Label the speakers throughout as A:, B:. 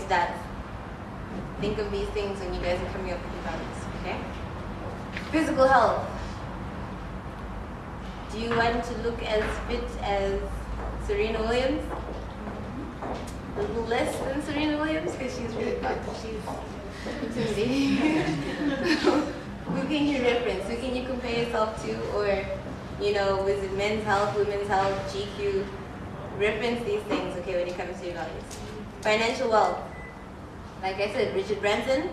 A: does. Think of these things when you guys are coming up with your values, okay? Physical health. Do you want to look as fit as Serena Williams? A little less than Serena Williams because she's really fat. She's intimidating. Who can you reference? Who can you compare yourself to? Or, you know, was it men's health, women's health, GQ? Reference these things, okay, when it comes to your values. Financial wealth. Like I said, Richard Branson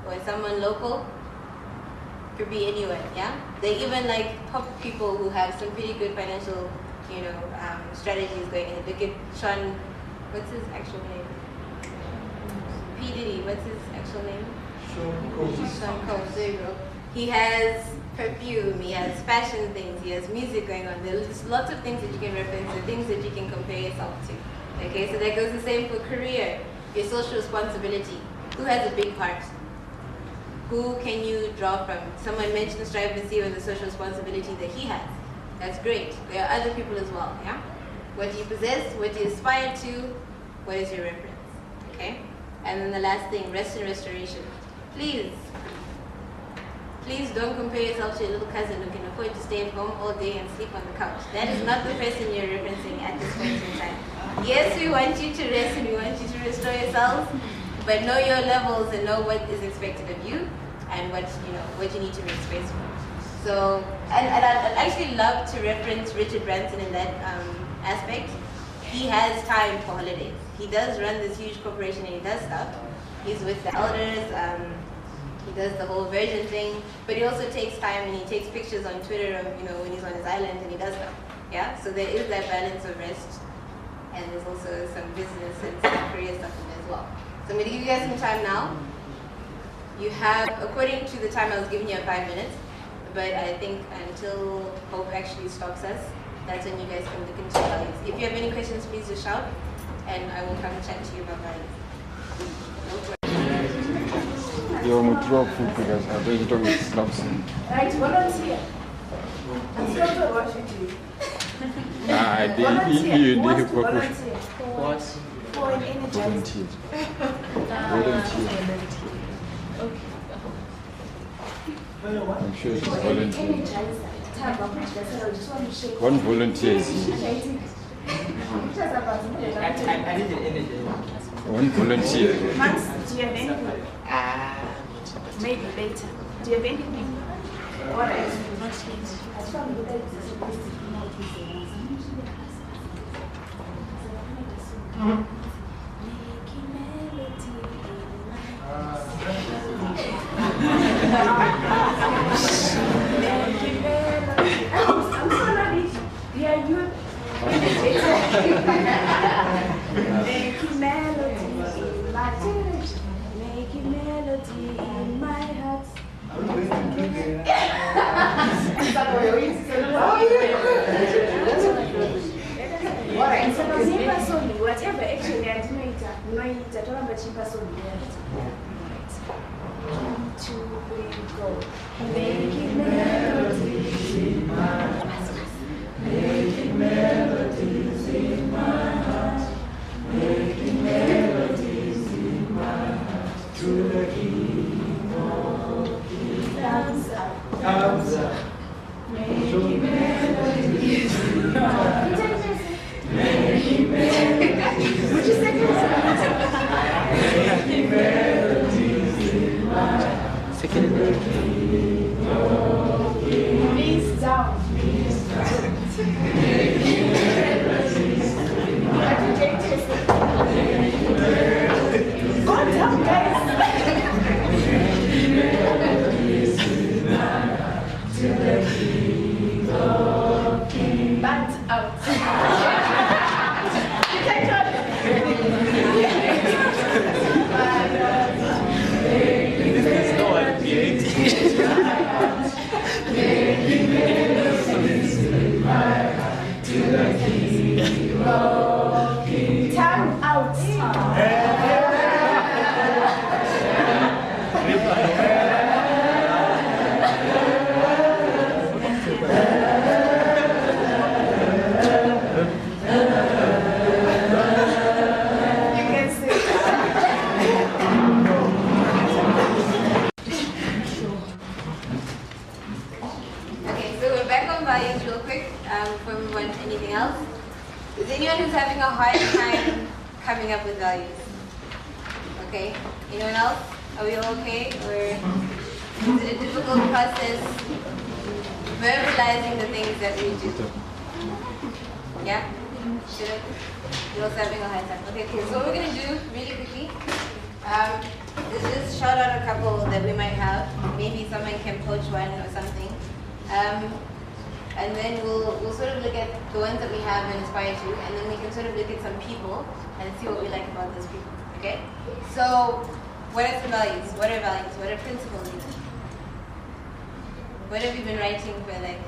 A: or someone local. Could be anyone, yeah? They even like pop people who have some pretty good financial, you know, strategies going ahead. Look at Sean, what's his actual name? P. Diddy, what's his actual name? Sean Combs, there you go. He has perfume, he has fashion things, he has music going on. There's just lots of things that you can reference, the things that you can compare yourself to. Okay, so that goes the same for career, your social responsibility. Who has a big heart? Who can you draw from? Someone mentioned Strive and See with the social responsibility that he has. That's great. There are other people as well, yeah? What do you possess? What do you aspire to? What is your reference? Okay? And then the last thing, rest and restoration. Please don't compare yourself to your little cousin who can afford to stay at home all day and sleep on the couch. That is not the person you're referencing at this point in time. Yes, we want you to rest and we want you to restore yourselves, but know your levels and know what is expected of you and what you need to make space for. So, and I'd actually love to reference Richard Branson in that aspect. He has time for holidays. He does run this huge corporation and he does stuff. He's with the elders. He does the whole version thing, but he also takes time and he takes pictures on Twitter of, you know, when he's on his island and he does stuff. Yeah, so there is that balance of rest, and there's also some business and some career stuff in there as well. So I'm going to give you guys some time now. You have, according to the time I was giving you, 5 minutes, but I think until Hope actually stops us, that's when you guys can look into values. If you have any questions, please just shout, and I will come chat to you about values. No questions.
B: You're going to drop food because I don't know it stops.
C: Right, volunteer. I'm still to watch you do.
B: I did.
C: Volunteer.
B: What?
C: For an energizer.
B: Volunteer.
C: Okay.
B: I'm sure she's volunteering.
C: Energizer.
B: One volunteer is here.
C: I
D: need an energy.
B: One volunteer.
C: Max, do you have anything? Maybe later. Do you have anything? All right. I'm sorry. Yeah, you. Make melody in my church. Make melody in my heart. Alright, so Zipa Soli, whatever actually I didn't One, two, three, go. Making melodies in my heart. Making melodies in my heart. Making melodies in my heart. To the King of Kings. Thumbs up. Thumbs up. Making melodies in my heart. Making melodies. Would you say this? Making melodies in my heart.
D: Second.
C: Knees down. Knees down. Making melodies in my heart. Go down, guys. Making melodies in my heart. To the King of Kings. Butt out. Time out. You can sit.
A: someone's having a hard time coming up with values. Okay? Anyone else? Are we all okay? Or is it a difficult process verbalizing the things that we do? Yeah? Should I? You're also having a hard time. Okay, cool. So what we're going to do really quickly is just shout out a couple that we might have. Maybe someone can poach one or something. And then we'll sort of look at the ones that we have and inspire to, and then we can sort of look at some people and see what we like about those people. Okay? So, what are some values? What are values? What are principles even? What have you been writing for like?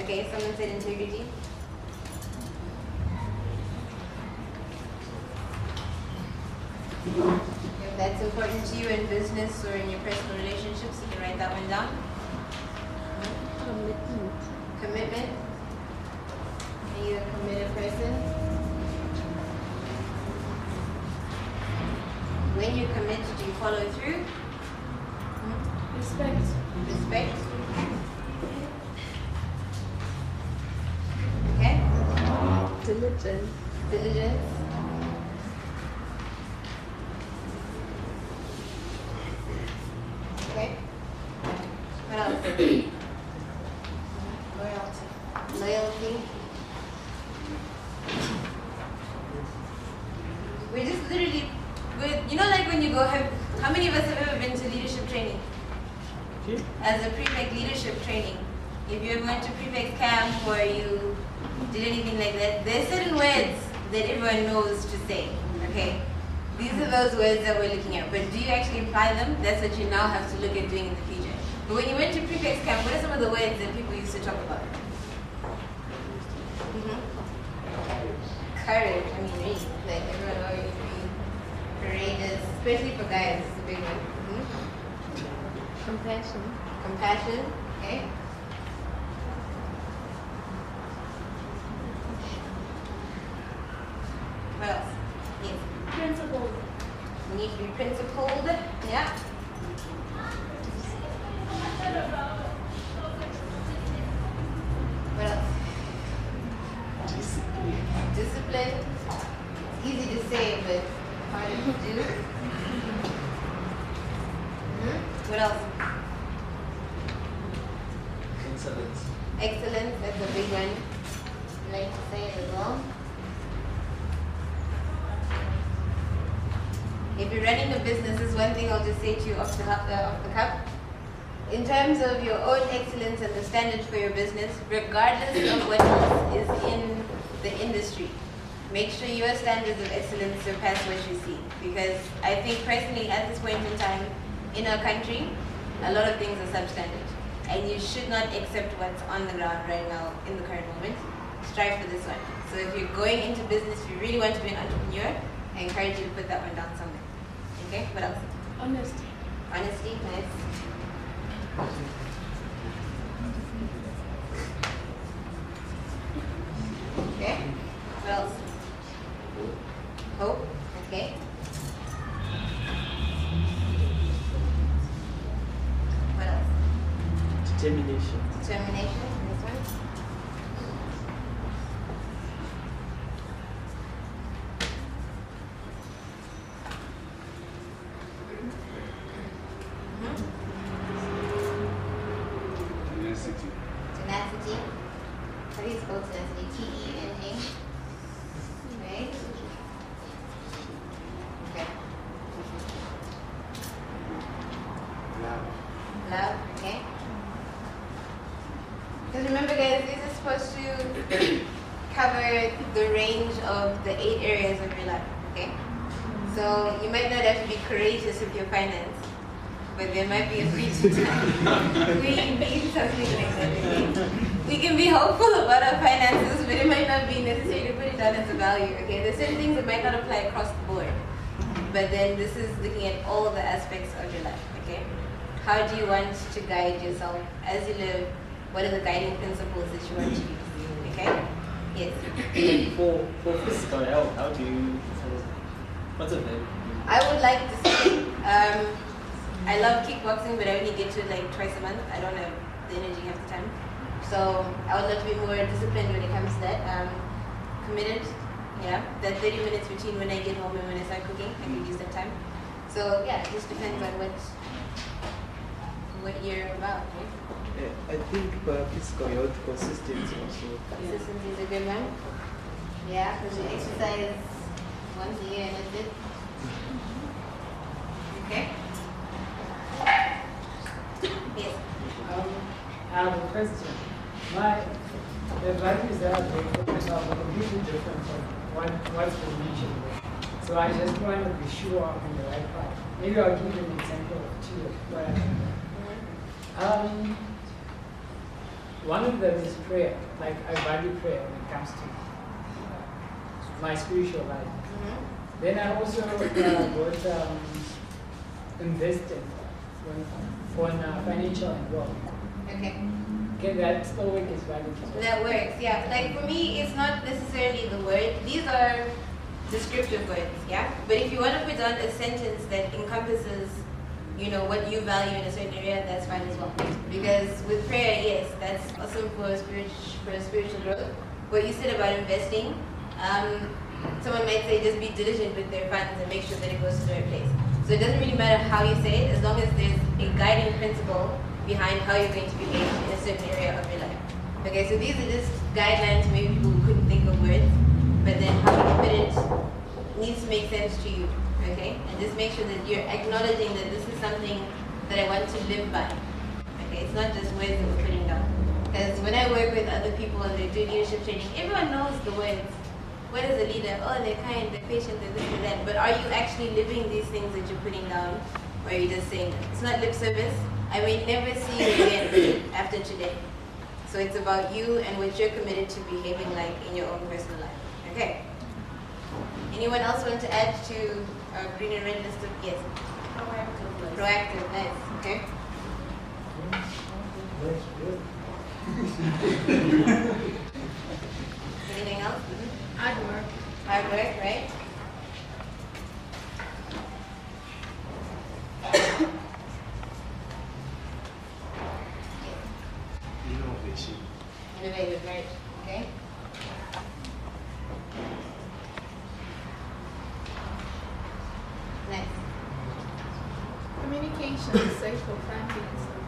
A: Okay, someone said integrity. If that's important to you in business or in your personal relationships, you can write that one down. Commitment. Are you a committed person? When you commit, do you follow through?
C: Respect.
A: Respect. Okay.
C: Diligence.
A: Diligence. Okay. What else? Loyalty. We're just literally, you know, like when you go, how many of us have ever been to leadership training? As a prefect leadership training. If you ever went to prefect camp or you did anything like that, there's certain words that everyone knows to say, okay? These are those words that we're looking at, but do you actually apply them? That's what you now have to look at doing in the future. But when you went to prefect camp, what are some of the words that people used to talk about? Courage, I mean, really, like everyone always be courageous, especially for guys, it's a big one.
C: Compassion.
A: Compassion, okay. What else? Yes.
C: Principles.
A: We need to be principled, yeah. What else? Discipline. Easy to say, but harder to do. What else?
D: Excellence.
A: Excellence, that's a big one. I like to say it as well. If you're running a business, this is one thing I'll just say to you off the cuff. In terms of your own excellence and the standards for your business, regardless of what else is in the industry, make sure your standards of excellence surpass what you see. Because I think personally at this point in time in our country, a lot of things are substandard. And you should not accept what's on the ground right now in the current moment. Strive for this one. So if you're going into business, if you really want to be an entrepreneur, I encourage you to put that one down somewhere. Okay, what else?
C: Honesty.
A: Honesty, nice. Okay, what else? Hope, okay. What else?
D: Determination.
A: Determination, this one.
B: Tenacity.
A: Tenacity. How do you spell tenacity? T-E-N-A. Right? Okay.
B: Love.
A: Love, okay. Because remember guys, this is supposed to cover the range of the 8 areas of your life, okay? So you might not have to be courageous with your finance, but there might be a future time we need something like that, okay? We can be hopeful about our finances, but it might not be necessary to put it down as a value, okay? There's certain things that might not apply across the board, but then this is looking at all of the aspects of your life, okay? How do you want to guide yourself as you live? What are the guiding principles that you want to use, okay? Yes?
D: For physical health, how do you, what's it like?
A: I would like to say, I love kickboxing, but I only get to it like twice a month. I don't have the energy half the time. So I would love to be more disciplined when it comes to that. Committed, yeah. That 30 minutes between when I get home and when I start cooking, I can use that time. So yeah, it just depends on what you're about, right?
E: I think physical health consistency also.
A: Consistency is a good one. Yeah, because you exercise once a year and that's it. Okay. Yes.
F: I have a question. The values that I bring for myself are completely different from what's been mentioned there. So I just want to be sure I'm on the right path. Maybe I'll give you an example of two of what I mean. One of them is prayer. Like I value prayer when it comes to my spiritual life. Then I also got investing on financial involvement.
A: Okay.
F: Okay, that still work is valid.
A: That works, yeah. Like for me, it's not necessarily the word. These are descriptive words, yeah. But if you want to put down a sentence that encompasses, you know, what you value in a certain area, that's fine as well. Because with prayer, yes, that's awesome for spiritual growth. What you said about investing, someone might say just be diligent with their funds and make sure that it goes to the right place. So it doesn't really matter how you say it, as long as there's a guiding principle behind how you're going to behave in a certain area of your life. Okay, so these are just guidelines, maybe people who couldn't think of words, but then how you put it needs to make sense to you, okay? And just make sure that you're acknowledging that this is something that I want to live by, okay? It's not just words that we're putting down. Because when I work with other people and they do leadership training, everyone knows the words. What is a leader? Oh, they're kind, they're patient, they're this and that. But are you actually living these things that you're putting down? Or are you just saying them? It's not lip service. I may never see you again after today. So it's about you and what you're committed to behaving like in your own personal life. Okay? Anyone else want to add to our green and red list of yes? Proactive. Proactive, nice. Okay. Anything else?
C: Hard work.
A: Hard work, right?
E: Innovation.
A: Innovative, right? Okay. Nice.
C: Communication, safe for family and stuff.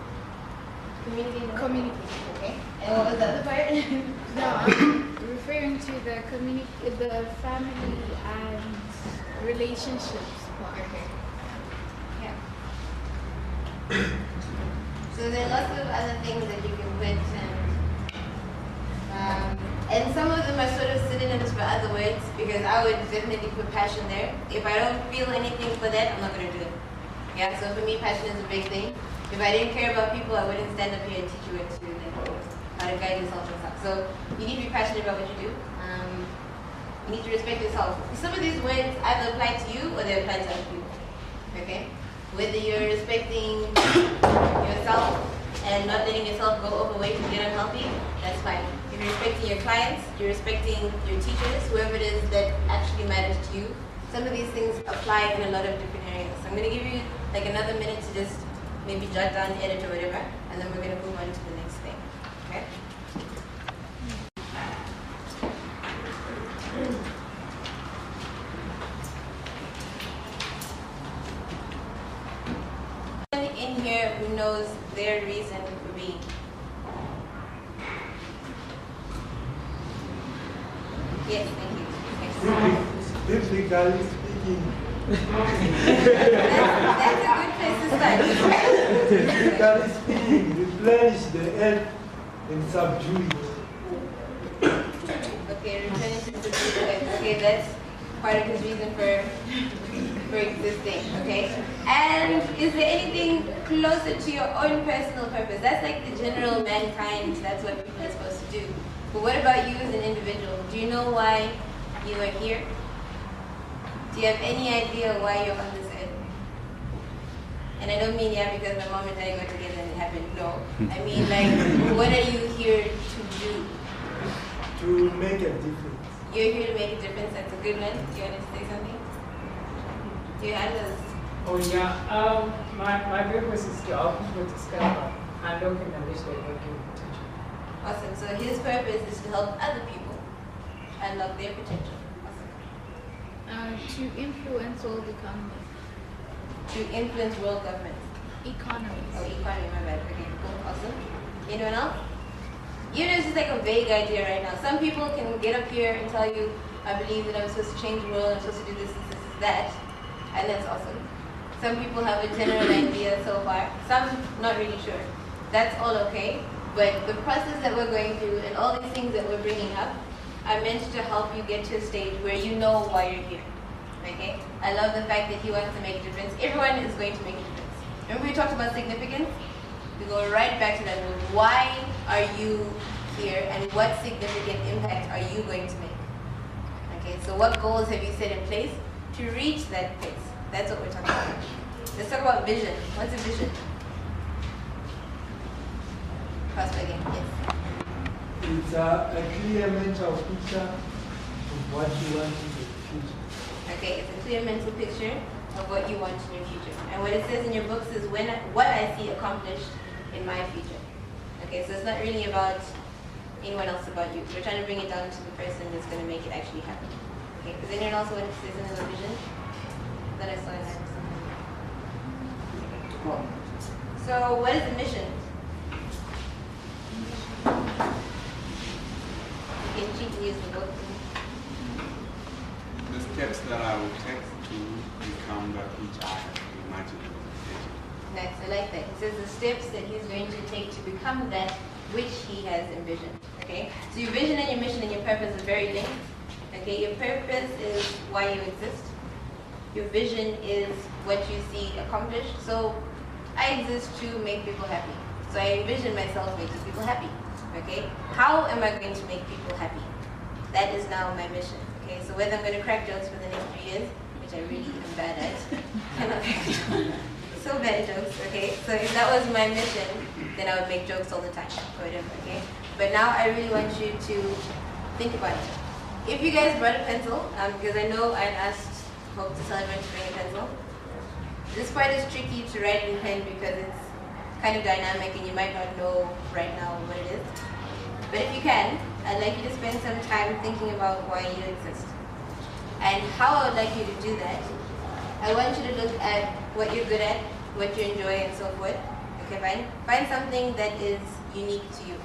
A: Communication. Okay. And what was the other part?
G: No, I'm referring to the family and relationships part.
A: Okay. Yeah. So there are lots of other things that you can put and some of them are sort of synonyms for other words because I would definitely put passion there. If I don't feel anything for that, I'm not going to do it. Yeah, so for me, passion is a big thing. If I didn't care about people, I wouldn't stand up here and teach you what to do, how to guide yourself and stuff. So you need to be passionate about what you do. You need to respect yourself. Some of these words either apply to you or they apply to other people. Okay? Whether you're respecting yourself and not letting yourself go overweight and get unhealthy, that's fine. If you're respecting your clients, you're respecting your teachers, whoever it is that actually matters to you, some of these things apply in a lot of different areas. So I'm going to give you like another minute to just maybe jot down, edit or whatever, and then we're going to move on to the next thing. Okay? In here who knows their reason for being? Yes, thank you.
H: Biblically speaking.
A: That's a good place to start.
H: Biblically speaking, replenish the earth and subdue it.
A: Okay, replenish the earth. Okay, that's part of his reason for existing. Okay, and is there anything closer to your own personal purpose? That's like the general mankind. That's what people are supposed to do. But what about you as an individual? Do you know why you are here? Do you have any idea why you're on this earth? And I don't mean because my mom and dad got together and it happened. No. I mean like, what are you here to do?
H: To make a difference.
A: You're here to make a difference. That's a good one. Do you want to say something? Do you have this?
F: Oh yeah, my purpose is to help people discover and unlock the wish they don't give potential.
A: Awesome. So his purpose is to help other people unlock their potential. Awesome.
G: To influence world economy.
A: To influence world government.
G: Economies.
A: Oh, economy, my bad. Okay, cool. Awesome. Anyone else? You know, it's just like a vague idea right now. Some people can get up here and tell you, I believe that I'm supposed to change the world, I'm supposed to do this, that, and that's awesome. Some people have a general idea so far, some not really sure. That's all okay, but the process that we're going through and all these things that we're bringing up are meant to help you get to a stage where you know why you're here. Okay? I love the fact that he wants to make a difference. Everyone is going to make a difference. Remember we talked about significance? We go right back to that. Why are you here and what significant impact are you going to make? Okay, so what goals have you set in place to reach that place? That's what we're talking about. Let's talk about vision. What's a vision? Prosper again, yes.
H: It's a clear mental picture of what you want in the future.
A: Okay, it's a clear mental picture of what you want in your future. And what it says in your books is what I see accomplished in my future. Okay, so it's not really about anyone else about you. We're trying to bring it down to the person that's going to make it actually happen. Okay, because anyone else what it says in the vision? That I saw in that. Okay, cool. So what is the mission? You can cheat and use the book.
I: The steps that I will take to become that which I imagine.
A: Nice, I like that. It says the steps that he's going to take to become that which he has envisioned. Okay? So your vision and your mission and your purpose is very linked. Okay, your purpose is why you exist. Your vision is what you see accomplished. So I exist to make people happy. So I envision myself making people happy. Okay? How am I going to make people happy? That is now my mission. Okay, so whether I'm going to crack jokes for the next 3 years, which I really am bad at, cannot crack jokes. So bad at jokes, okay? So if that was my mission, then I would make jokes all the time, or whatever, okay? But now I really want you to think about it. If you guys brought a pencil, because I know I asked Hope to tell everyone to bring a pencil. This part is tricky to write in pen because it's kind of dynamic and you might not know right now what it is. But if you can, I'd like you to spend some time thinking about why you exist. And how I would like you to do that, I want you to look at what you're good at, what you enjoy, and so forth. Okay, fine? Find something that is unique to you.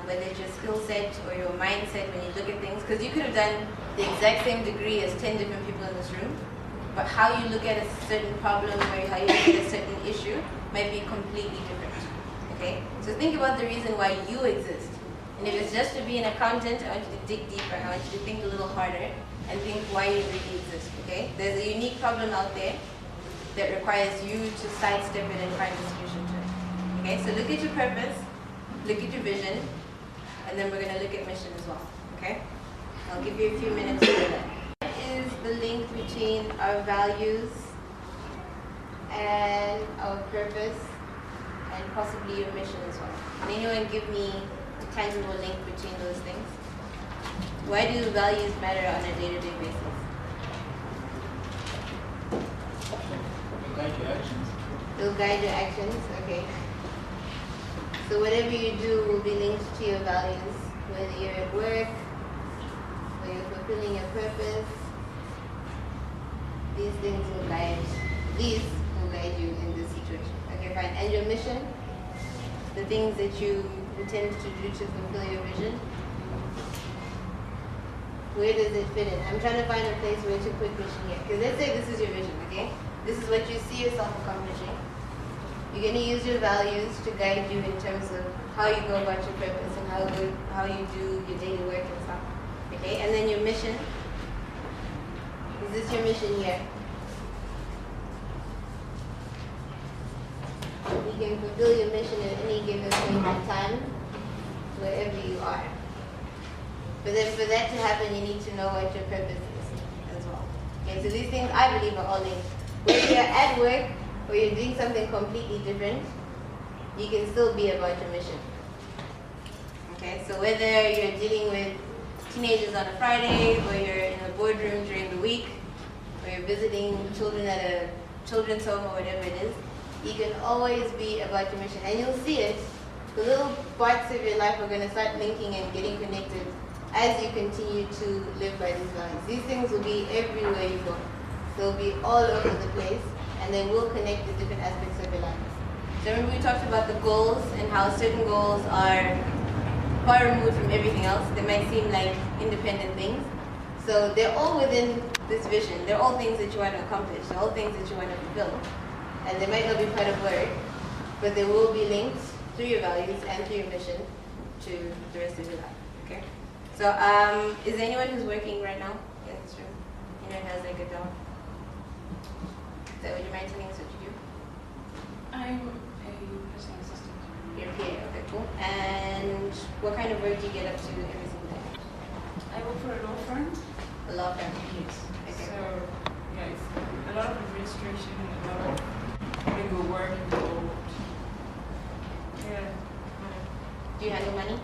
A: Whether it's your skill set or your mindset when you look at things, because you could have done the exact same degree as 10 different people in this room, but how you look at a certain problem or how you look at a certain issue might be completely different. Okay? So think about the reason why you exist. And if it's just to be an accountant, I want you to dig deeper. I want you to think a little harder and think why you really exist. Okay? There's a unique problem out there that requires you to sidestep it and find a solution to it. Okay? So look at your purpose, look at your vision, and then we're going to look at mission as well. Okay? I'll give you a few minutes to do that. What is the link between our values and our purpose and possibly your mission as well? Can anyone give me a tangible link between those things? Why do values matter on a day-to-day basis?
D: Guide your actions.
A: They'll guide your actions, okay. So whatever you do will be linked to your values, whether you're at work, whether you're fulfilling your purpose. These things will guide you in this situation. Okay, fine. And your mission, the things that you intend to do to fulfill your vision, where does it fit in? I'm trying to find a place where to put mission here. Because let's say this is your vision, okay? This is what you see yourself accomplishing. You're going to use your values to guide you in terms of how you go about your purpose and how you do your daily work and stuff. Okay? And then your mission. Is this your mission here? You can fulfill your mission at any given point in time, wherever you are. But then for that to happen, you need to know what your purpose is as well. Okay, so these things I believe are all linked. Whether you're at work or you're doing something completely different, you can still be about your mission. Okay, so whether you're dealing with teenagers on a Friday, or you're in a boardroom during the week, or you're visiting children at a children's home or whatever it is, you can always be about your mission. And you'll see it the little parts of your life are going to start linking and getting connected as you continue to live by these values. These things will be everywhere you go. They'll be all over the place, and they will connect with different aspects of your life. So remember we talked about the goals and how certain goals are far removed from everything else. They might seem like independent things. So they're all within this vision. They're all things that you want to accomplish. They're all things that you want to fulfill. And they might not be part of work, but they will be linked through your values and through your mission to the rest of your life. Okay? So is there anyone who's working right now in this room? Anyone has like a job? So would you mind telling us what you do?
C: I'm a personal assistant.
A: You're a PA, okay, cool. And what kind of work do you get up to every single day?
C: I work for a law firm.
A: A law firm.
C: Yes.
A: Okay.
C: So, yeah, it's a lot of administration, a lot of legal work involved. Yeah.
A: Do you handle money?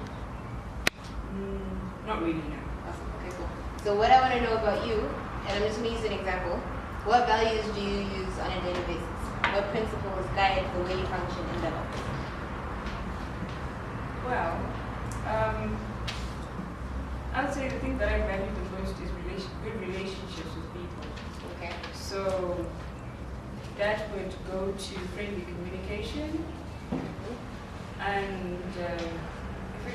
C: Not really, no.
A: Awesome. Okay, cool. So what I want to know about you, and I'm just going to use an example. What values do you use on a daily basis? What principles guide the way you function in that office?
C: Well, I would say the thing that I value the most is good relationships with people.
A: Okay.
C: So that would go to friendly communication and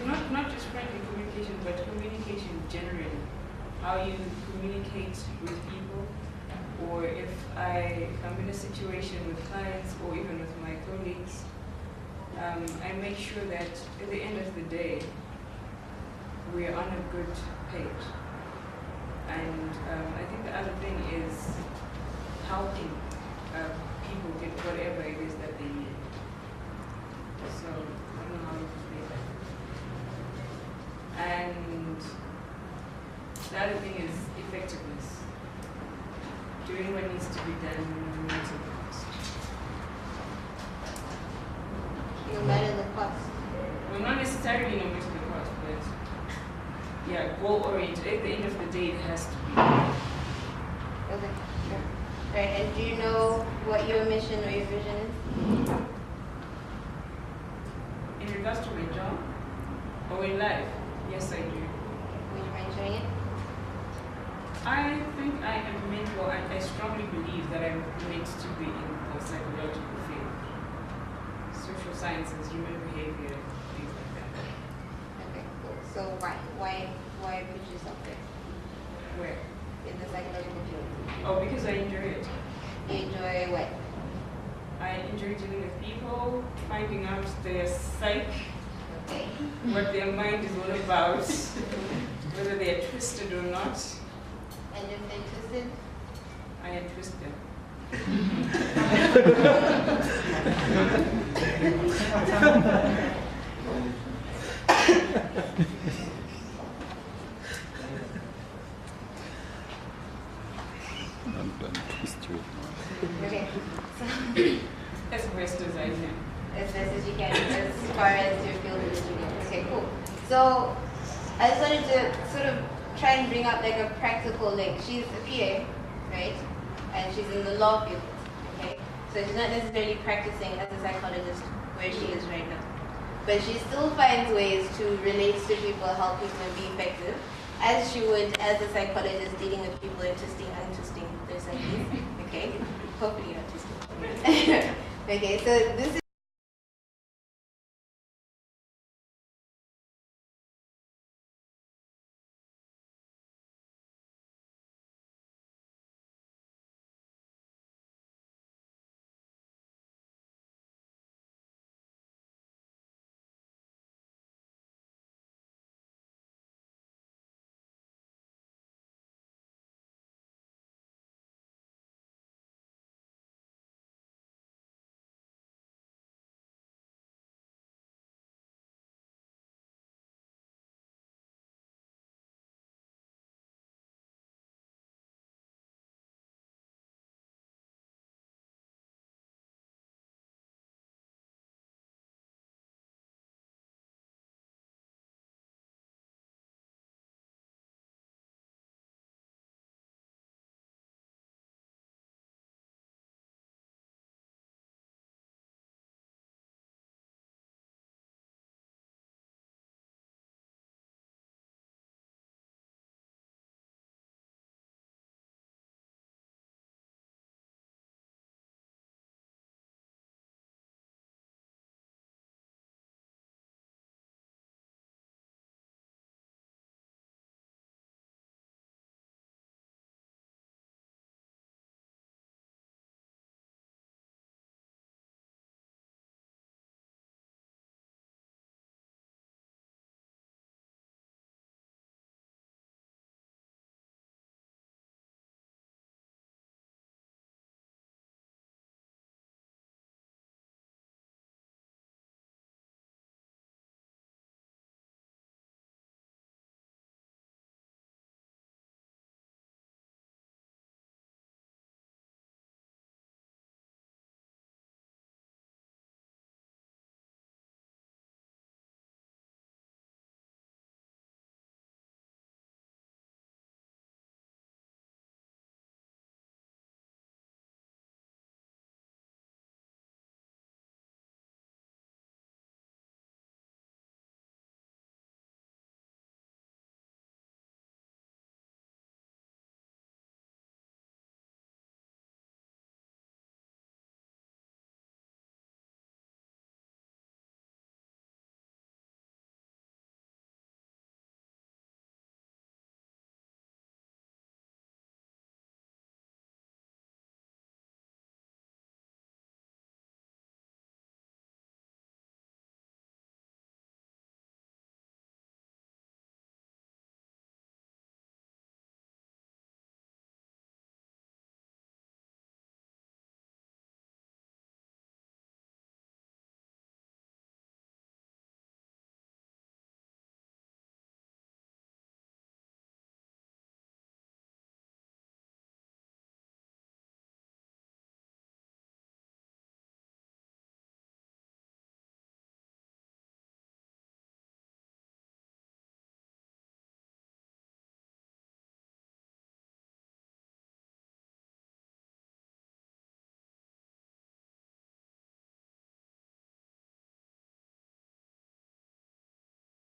C: not just friendly communication, but communication generally. How you communicate with people, or if I'm in a situation with clients or even with my colleagues, I make sure that at the end of the day, we're on a good page. And I think the other thing is helping people get whatever it is that they need. So I don't know how to explain that. And the other thing is effectiveness. Doing what needs to be done no matter the cost.
A: No matter the cost.
C: Well, not necessarily no matter the cost, but yeah, goal oriented. At the end of the day, it has to be.
A: Okay, sure. Right, and do you know what your mission or your vision is?
C: In regards to my job or in life, yes, I do.
A: Would you mind sharing it?
C: I think I am meant, well, I strongly believe that I'm meant to be in the psychological field, social sciences, human behavior, things like that.
A: Okay, cool. So why put yourself there?
C: Where?
A: In the psychological field?
C: Oh, because I enjoy it.
A: You enjoy what?
C: I enjoy dealing with people, finding out their psyche,
A: Okay.
C: what their mind is all about, whether they are twisted or not.
A: And if they're twisted?
C: I am twisted.
B: I'm going to twist you.
A: Okay. So
C: As best as I can.
A: as best as you can, as far as your field is you can. Okay, cool. So I just wanted to sort of try and bring up like a practical link. She's a PA, right? And she's in the law field, okay? So she's not necessarily practicing as a psychologist where she is right now. But she still finds ways to relate to people, help people, and be effective, as she would as a psychologist dealing with people and twisting, untwisting their psyches, okay? Hopefully not twisting. Okay, so this